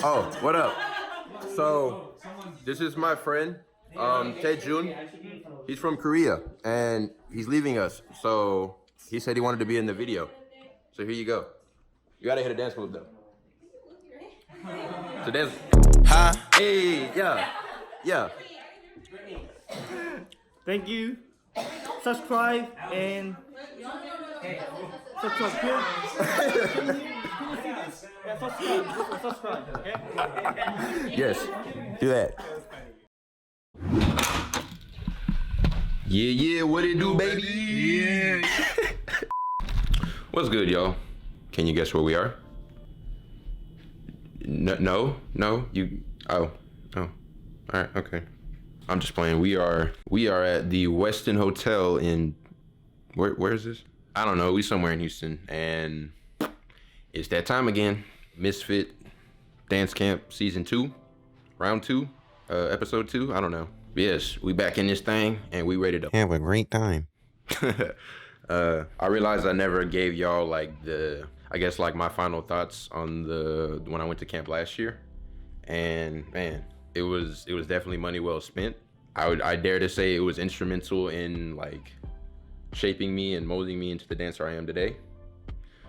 Oh, what up? So, this is my friend, Tae-jun. He's from Korea, and he's leaving us. So, he said he wanted to be in the video. So, here you go. You gotta hit a dance move, though. So, dance. Huh? Hey, yeah. Thank you. Subscribe and subscribe here. Can you see this? Yeah, subscribe. Okay? Yes, do that. Yeah, what it do, baby? Yeah. What's good, y'all? Can you guess where we are? No, you. Oh, all right, okay. I'm just playing. We are at the Westin Hotel in where is this? I don't know. We somewhere in Houston, and it's that time again. Misfit Dance Camp Season 2, Round 2, Episode 2. I don't know. But yes, we back in this thing, and we ready to have a great time. I realized I never gave y'all like my final thoughts on when I went to camp last year, and man. It was definitely money well spent. I dare to say it was instrumental in like shaping me and molding me into the dancer I am today.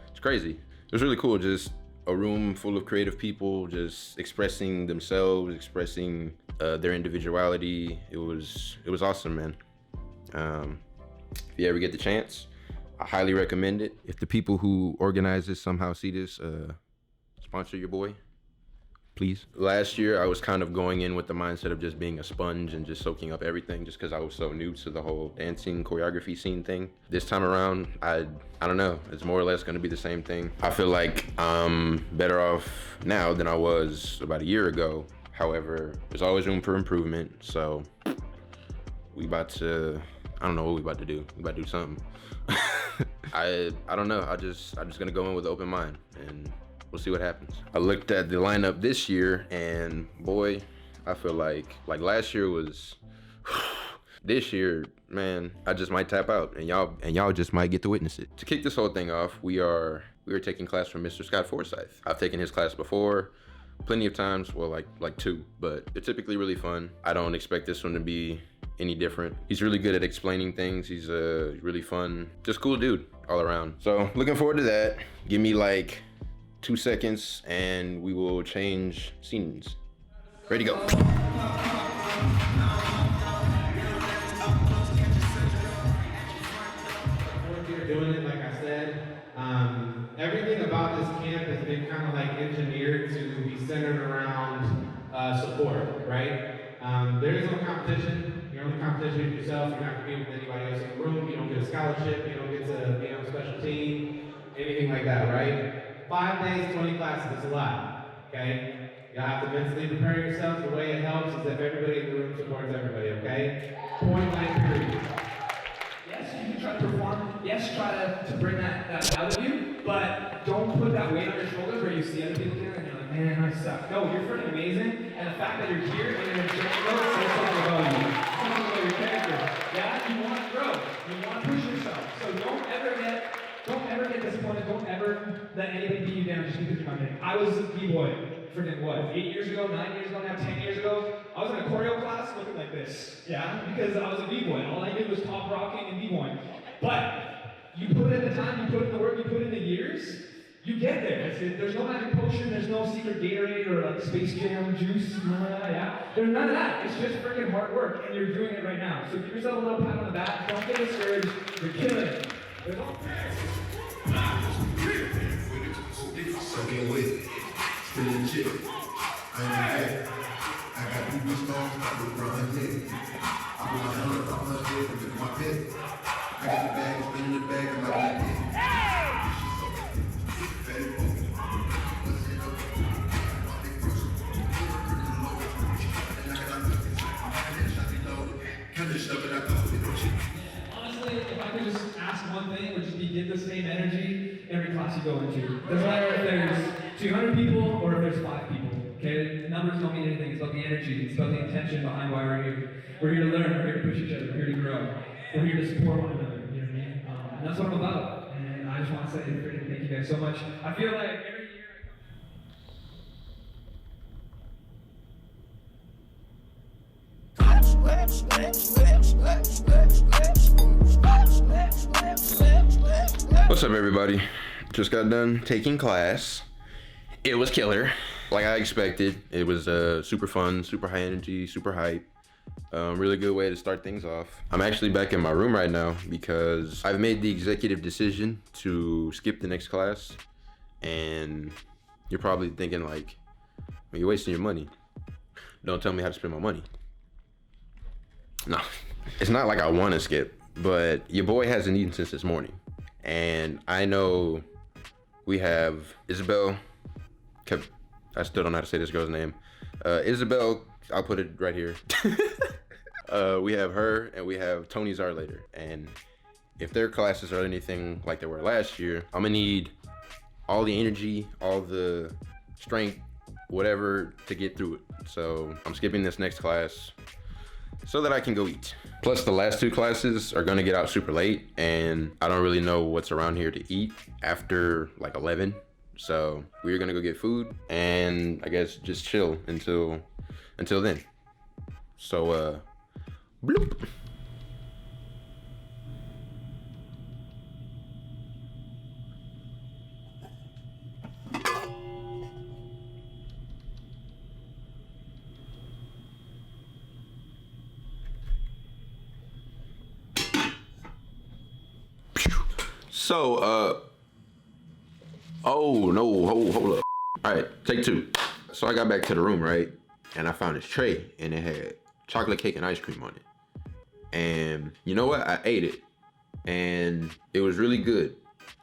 It's crazy. It was really cool. Just a room full of creative people, just expressing themselves, expressing their individuality. It was awesome, man. If you ever get the chance, I highly recommend it. If the people who organize this somehow see this, sponsor your boy. Please. Last year, I was kind of going in with the mindset of just being a sponge and just soaking up everything just because I was so new to the whole dancing choreography scene thing. This time around, I don't know. It's more or less going to be the same thing. I feel like I'm better off now than I was about a year ago. However, there's always room for improvement. So I don't know what we about to do. We about to do something. I don't know. I'm just going to go in with an open mind and we'll see what happens. I looked at the lineup this year and boy, I feel like last year was, this year, man, I just might tap out and y'all just might get to witness it. To kick this whole thing off, we are taking class from Mr. Scott Forsyth. I've taken his class before, plenty of times, well, like 2, but they're typically really fun. I don't expect this one to be any different. He's really good at explaining things. He's a really fun, just cool dude all around. So looking forward to that. Give me like 2 seconds and we will change scenes. Ready to go. You're doing it, like I said. Everything about this camp has been kind of like engineered to be centered around support, right? There is no competition. Your only competition is yourself. You're not competing with anybody else in the room. You don't get a scholarship. You don't get to be on a special team, anything like that, right? 5 days, 20 classes, it's a lot, okay? Y'all have to mentally prepare yourselves. The way it helps is if everybody in the room supports everybody, okay? Point blank period. Yes, you can try to perform. Yes, try to bring that out of you, but don't put that weight on your shoulders where you see other people doing it and you're like, man, I suck. No, you're freaking amazing, and the fact that you're here and you're in training mode says something about you. Something about your character. Yeah, you want to grow. You want to push yourself. So don't ever get disappointed. Don't ever let anybody beat you down just because you're not getting. I was a b-boy, freaking what, 8 years ago, 9 years ago now, 10 years ago. I was in a choreo class looking like this, yeah, because I was a b-boy. All I did was top rocking and b-boying. But you put in the time, you put in the work, you put in the years, you get there. There's no magic potion, there's no secret Gatorade or like Space Jam juice, yeah. There's none of that. It's just freaking hard work, and you're doing it right now. So give yourself a little pat on the back. Don't get discouraged. You're killing it. Soakin with it, still in chip. I ain't back. I got people stones, I put run head. I put my hand up on my head and my pet. I got the bag, spin in the bag, and my pet. Honestly, if I could just ask one thing, it would just be get the same energy every class you go into. Doesn't matter if there's 200 people or if there's 5 people. Okay, numbers don't mean anything. It's about the energy. It's about the intention behind why we're here. We're here to learn. We're here to push each other. We're here to grow. We're here to support one another. You know what I mean? And that's what I'm about. And I just want to say thank you guys so much. I feel like every year. What's up, everybody? Just got done taking class. It was killer, like I expected. It was super fun, super high energy, super hype. Really good way to start things off. I'm actually back in my room right now because I've made the executive decision to skip the next class. And you're probably thinking like, well, you're wasting your money. Don't tell me how to spend my money. No, it's not like I want to skip, but your boy hasn't eaten since this morning. And I know we have Isabel. I still don't know how to say this girl's name. Isabel, I'll put it right here. We have her and we have Tony Zarlater. And if their classes are anything like they were last year, I'm gonna need all the energy, all the strength, whatever to get through it. So I'm skipping this next class so that I can go eat. Plus the last two classes are gonna get out super late and I don't really know what's around here to eat after like 11. So we're gonna go get food and I guess just chill until then. So bloop. So, oh no, hold up. All right, take two. So I got back to the room, right? And I found this tray and it had chocolate cake and ice cream on it. And you know what? I ate it and it was really good.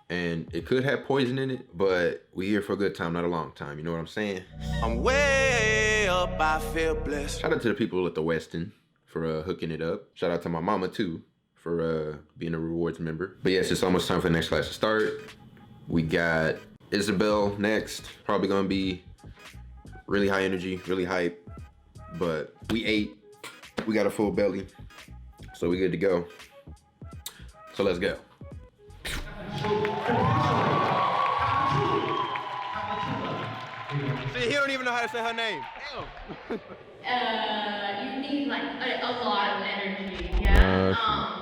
And it could have poison in it, but we here for a good time, not a long time. You know what I'm saying? I'm way up, I feel blessed. Shout out to the people at the Westin for hooking it up. Shout out to my mama too for being a rewards member. But yes, it's almost time for the next class to start. We got Isabel next. Probably gonna be really high energy, really hype. But we ate, we got a full belly, so we good to go. So let's go. See, he don't even know how to say her name. You need like a lot of energy, yeah?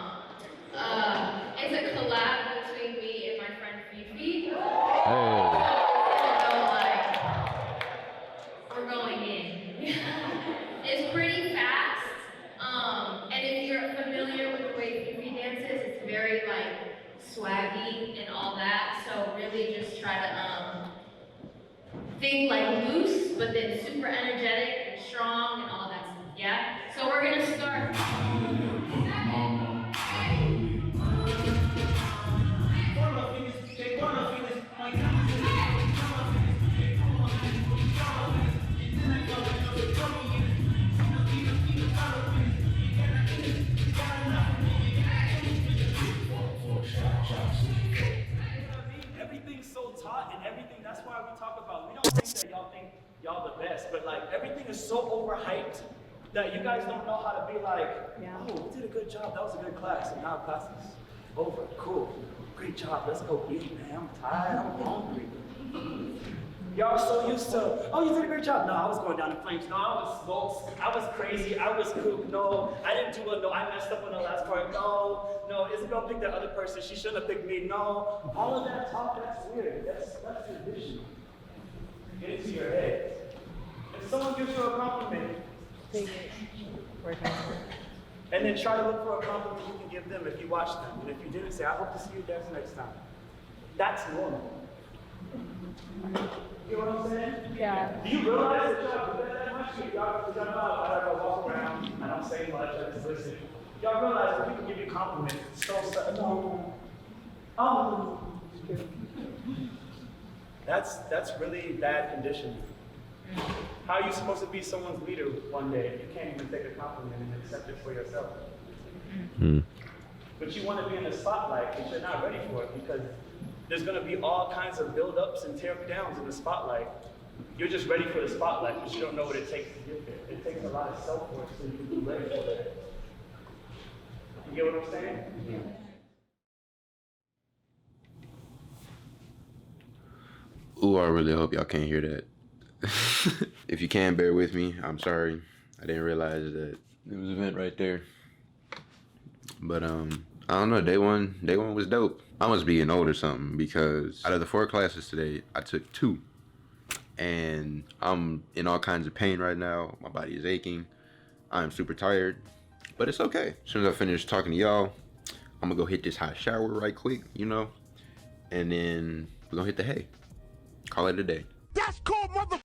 It's a collab between me and my friend Fifi. So like, we're going in. It's pretty fast, and if you're familiar with the way Fifi dances, it's very like swaggy and all that, so really just try to think like loose, but then super energetic and strong and all that stuff, yeah? So we're gonna start. Everything's so taught and everything, that's why we talk about, we don't think that y'all think y'all the best, but like everything is so overhyped that you guys don't know how to be like, oh, we did a good job, that was a good class, and now class is over, cool, great job, let's go eat, man, I'm tired, I'm hungry. Y'all are so used to, oh, you did a great job. No, I was going down in flames. No, I was crazy, I was kook. No, I didn't do it. No, I messed up on the last part. No, Isabel picked that other person. She shouldn't have picked me. No, all of that talk, that's weird. That's traditional. Get it to your head. If someone gives you a compliment, take it. And then try to look for a compliment you can give them if you watch them. And if you didn't, say, I hope to see you dance next time. That's normal. You know what I'm saying? Yeah. Do you realize that y'all do that much? Y'all know I don't walk around, I don't say much, I just listen. Y'all realize when people give you compliments, it's so sad. No. Oh. That's really bad conditioning. How are you supposed to be someone's leader one day if you can't even take a compliment and accept it for yourself? But you want to be in the spotlight, but you're not ready for it because there's going to be all kinds of build-ups and tear-downs in the spotlight. You're just ready for the spotlight, but you don't know what it takes to get there. It takes a lot of self-work so you can be ready for that. You get what I'm saying? Yeah. Ooh, I really hope y'all can't hear that. If you can, bear with me. I'm sorry. I didn't realize that It was an event right there. But I don't know, day one was dope. I must be getting old or something, because out of the 4 classes today, I took 2. And I'm in all kinds of pain right now. My body is aching. I'm super tired, but it's okay. As soon as I finish talking to y'all, I'm gonna go hit this hot shower right quick, you know? And then we're gonna hit the hay. Call it a day. That's called mother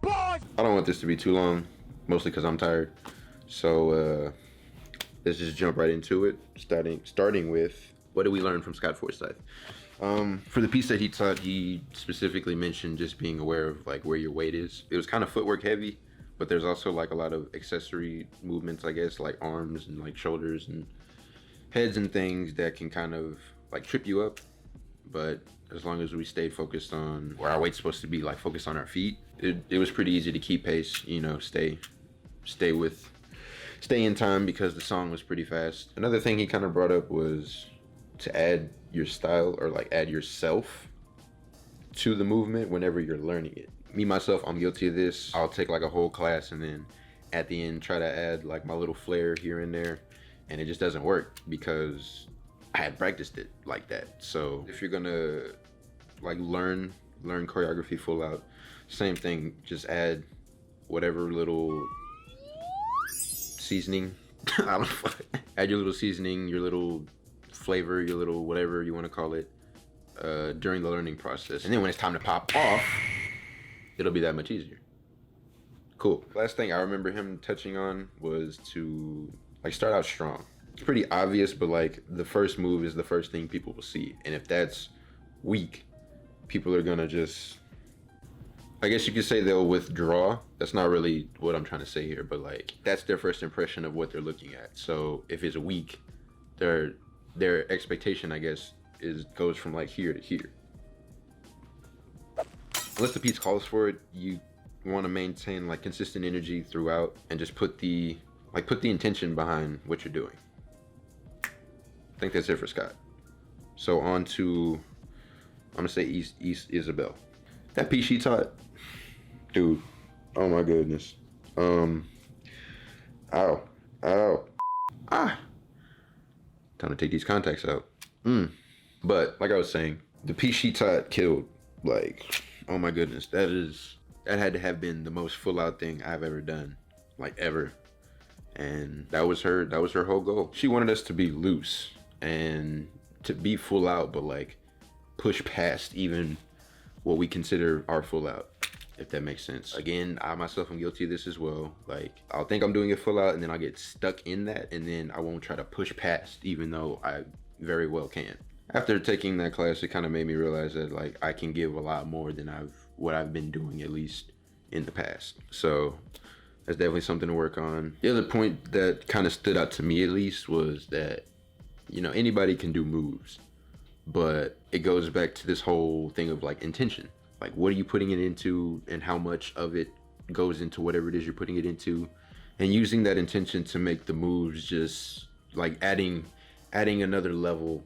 boy. I don't want this to be too long, mostly because I'm tired. So let's just jump right into it. Starting with, what did we learn from Scott Forsyth? For the piece that he taught, he specifically mentioned just being aware of like where your weight is. It was kind of footwork heavy, but there's also like a lot of accessory movements, I guess, like arms and like shoulders and heads and things that can kind of like trip you up. But as long as we stayed focused on where our weight's supposed to be, like focused on our feet, it was pretty easy to keep pace, you know, stay in time, because the song was pretty fast. Another thing he kind of brought up was to add your style, or like add yourself to the movement whenever you're learning it. Me, myself, I'm guilty of this. I'll take like a whole class and then at the end try to add like my little flair here and there, and it just doesn't work because I had practiced it like that. So if you're gonna like learn choreography full out, same thing, just add whatever little seasoning. I don't know. Add your little seasoning, your little flavor, your little whatever you want to call it, during the learning process. And then when it's time to pop off, it'll be that much easier. Cool. Last thing I remember him touching on was to like start out strong. It's pretty obvious, but like the first move is the first thing people will see. And if that's weak, people are gonna just, I guess you could say they'll withdraw. That's not really what I'm trying to say here, but like that's their first impression of what they're looking at. So if it's weak, their expectation, I guess, goes from like here to here. Unless the piece calls for it, you want to maintain like consistent energy throughout and just put the intention behind what you're doing. I think that's it for Scott. So on to, I'm gonna say East Isabel. That piece she taught, dude, oh my goodness. Ow. Ah. Time to take these contacts out. But like I was saying, the piece she taught killed. Like, oh my goodness, that had to have been the most full out thing I've ever done, like ever. And that was her whole goal. She wanted us to be loose and to be full out, but like push past even what we consider our full out, if that makes sense. Again, I myself am guilty of this as well. Like, I'll think I'm doing it full out and then I'll get stuck in that, and then I won't try to push past, even though I very well can. After taking that class, it kind of made me realize that like I can give a lot more than what I've been doing, at least in the past. So that's definitely something to work on. The other point that kind of stood out to me, at least, was that, you know, anybody can do moves, but it goes back to this whole thing of like intention. Like, what are you putting it into, and how much of it goes into whatever it is you're putting it into, and using that intention to make the moves just like adding another level,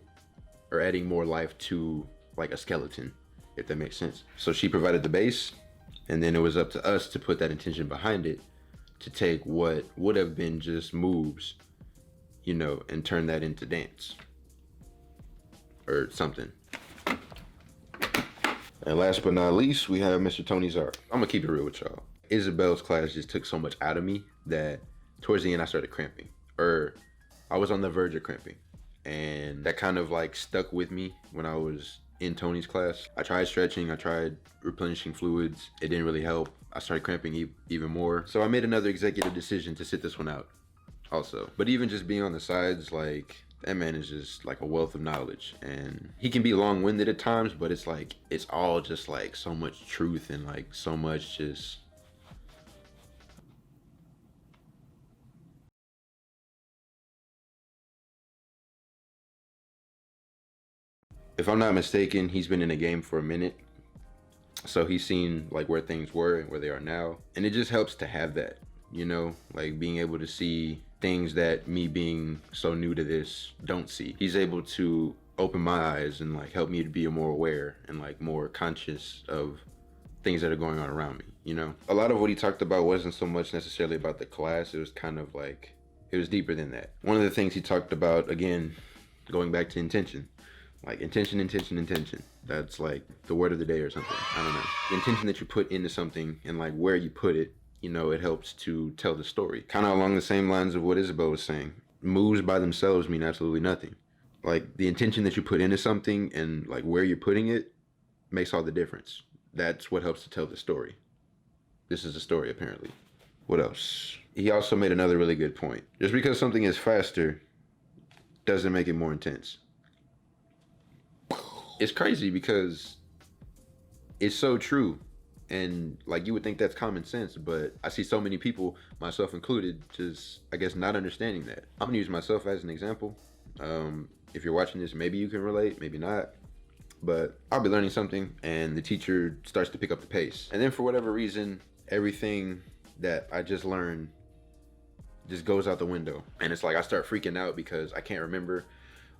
or adding more life to like a skeleton, if that makes sense. So she provided the base, and then it was up to us to put that intention behind it, to take what would have been just moves, you know, and turn that into dance or something. And last but not least, we have Mr. Tony Zara. I'm gonna keep it real with y'all. Isabel's class just took so much out of me that towards the end I started cramping, or I was on the verge of cramping. And that kind of like stuck with me when I was in Tony's class. I tried stretching, I tried replenishing fluids. It didn't really help. I started cramping even more. So I made another executive decision to sit this one out also. But even just being on the sides, like, that man is just like a wealth of knowledge, and he can be long-winded at times, but it's like, it's all just like so much truth and like so much just, if I'm not mistaken, he's been in the game for a minute. So he's seen like where things were and where they are now. And it just helps to have that, you know, like being able to see things that me being so new to this don't see. He's able to open my eyes and like help me to be more aware and like more conscious of things that are going on around me, you know? A lot of what he talked about wasn't so much necessarily about the class. It was kind of like It was deeper than that. One of the things he talked about, again, going back to intention, like intention. That's like the word of the day or something. I don't know. The intention that you put into something and like where you put it, you know, it helps to tell the story. Kind of along the same lines of what Isabel was saying. Moves by themselves mean absolutely nothing. Like the intention that you put into something and like where you're putting it makes all the difference. That's what helps to tell the story. This is a story, apparently. What else? He also made another really good point. Just because something is faster doesn't make it more intense. It's crazy because it's so true. And like you would think that's common sense, but I see so many people, myself included, just I guess not understanding that. I'm gonna use myself as an example. If you're watching this, maybe you can relate, maybe not. But I'll be learning something and the teacher starts to pick up the pace. And then for whatever reason, everything that I just learned just goes out the window. And it's like I start freaking out because I can't remember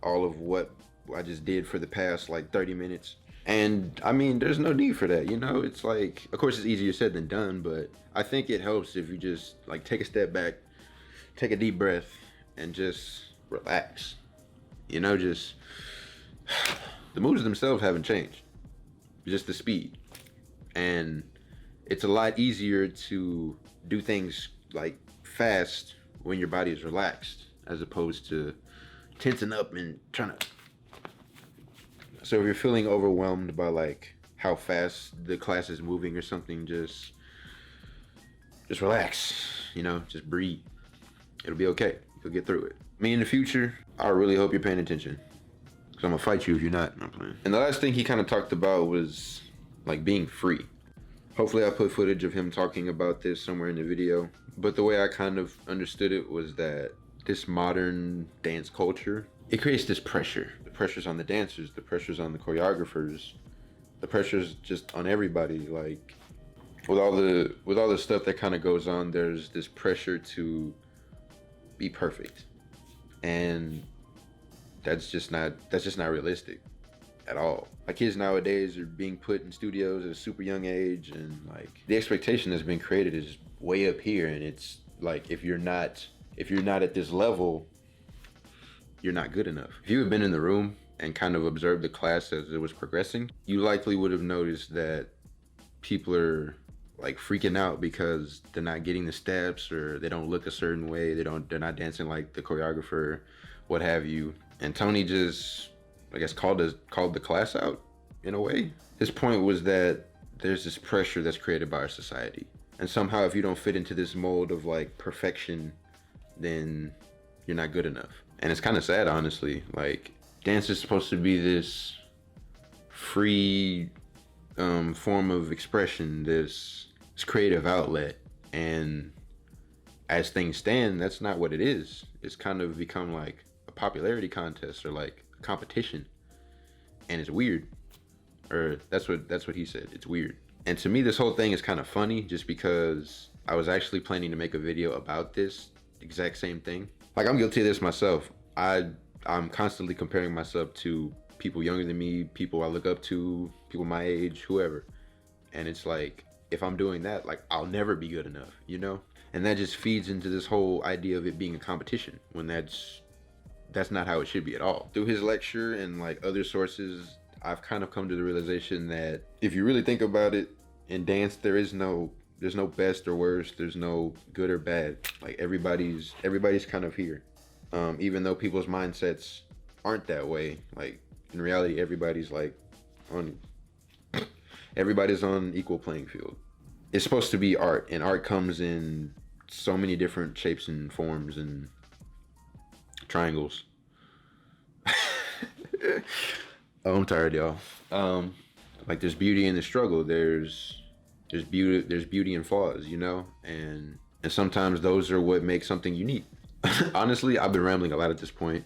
all of what I just did for the past like 30 minutes. And I mean, there's no need for that, you know? It's like, of course it's easier said than done, but I think it helps if you just like take a step back, take a deep breath and just relax. You know, just, the moves themselves haven't changed, just the speed. And it's a lot easier to do things like fast when your body is relaxed as opposed to tensing up and trying to. So if you're feeling overwhelmed by like how fast the class is moving or something, just relax, you know, just breathe. It'll be okay. You'll get through it. Me in the future, I really hope you're paying attention. Cause I'm gonna fight you if you're not. I'm playing. And the last thing he kind of talked about was like being free. Hopefully I put footage of him talking about this somewhere in the video. But the way I kind of understood it was that this modern dance culture, it creates this pressure. The pressure's on the dancers, the pressure's on the choreographers, the pressure's just on everybody. Like with all the stuff that kind of goes on, there's this pressure to be perfect. And that's just not realistic at all. Like kids nowadays are being put in studios at a super young age, and like the expectation that's been created is way up here, and it's like if you're not at this level, you're not good enough. If you had been in the room and kind of observed the class as it was progressing, you likely would have noticed that people are like freaking out because they're not getting the steps, or they don't look a certain way, they're not dancing like the choreographer, what have you. And Tony just, I guess, called the class out in a way. His point was that there's this pressure that's created by our society, and somehow if you don't fit into this mold of like perfection, then you're not good enough. And it's kind of sad, honestly. Like dance is supposed to be this free form of expression, this creative outlet, and as things stand, that's not what it is. It's kind of become like a popularity contest or like a competition, and it's weird. Or that's what he said. It's weird. And to me, this whole thing is kind of funny, just because I was actually planning to make a video about this exact same thing. Like I'm guilty of this myself. I'm constantly comparing myself to people younger than me, people I look up to, people my age, whoever. And it's like, if I'm doing that, like I'll never be good enough, you know? And that just feeds into this whole idea of it being a competition, when that's not how it should be at all. Through his lecture and like other sources, I've kind of come to the realization that if you really think about it, in dance there's no best or worst, there's no good or bad. Like everybody's kind of here. Even though people's mindsets aren't that way, like in reality everybody's on equal playing field. It's supposed to be art, and art comes in so many different shapes and forms and triangles. Oh, I'm tired, y'all. Like there's beauty in the struggle. There's beauty in flaws, you know, and sometimes those are what makes something unique. Honestly, I've been rambling a lot at this point,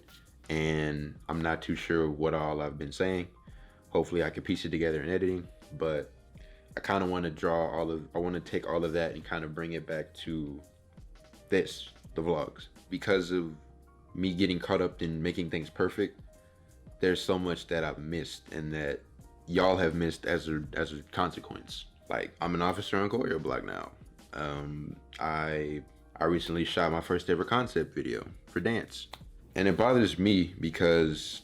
and I'm not too sure what all I've been saying. Hopefully I can piece it together in editing, but I kind of want to I want to take all of that and kind of bring it back to the vlogs. Because of me getting caught up in making things perfect, there's so much that I've missed and that y'all have missed as a consequence. Like I'm an officer on Choreo Block now. I I recently shot my first ever concept video for dance. And it bothers me because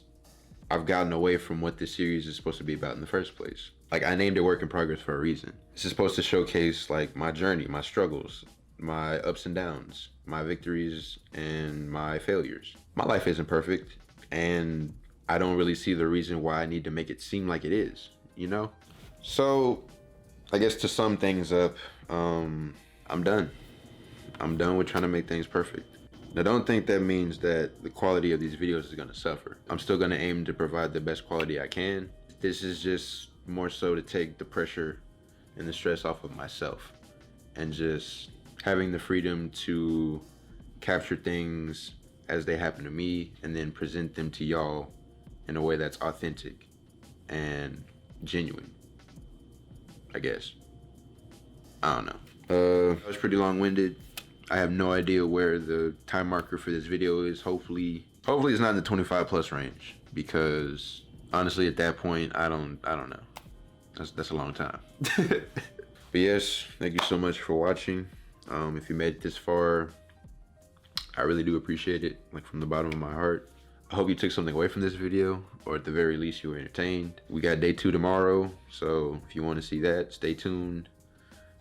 I've gotten away from what this series is supposed to be about in the first place. Like, I named it Work in Progress for a reason. This is supposed to showcase like my journey, my struggles, my ups and downs, my victories and my failures. My life isn't perfect, and I don't really see the reason why I need to make it seem like it is, you know? So I guess to sum things up, I'm done. I'm done with trying to make things perfect. Now, don't think that means that the quality of these videos is gonna suffer. I'm still gonna aim to provide the best quality I can. This is just more so to take the pressure and the stress off of myself, and just having the freedom to capture things as they happen to me and then present them to y'all in a way that's authentic and genuine, I guess. I don't know. It was pretty long-winded. I have no idea where the time marker for this video is. Hopefully it's not in the 25 plus range, because honestly at that point I don't know. That's a long time. But yes, thank you so much for watching. If you made it this far, I really do appreciate it, like from the bottom of my heart. I hope you took something away from this video, or at the very least you were entertained. We got day 2 tomorrow, so if you want to see that, stay tuned,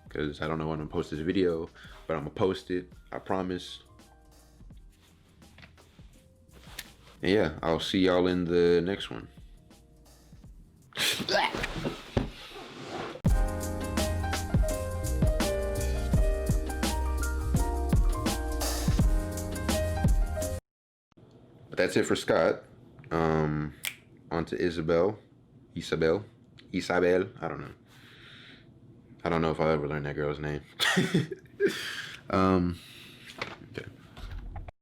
because I don't know when I'm gonna post this video, but I'm gonna post it, I promise. And yeah, I'll see y'all in the next one. But that's it for Scott. On to Isabel. I don't know. I don't know if I'll ever learn that girl's name.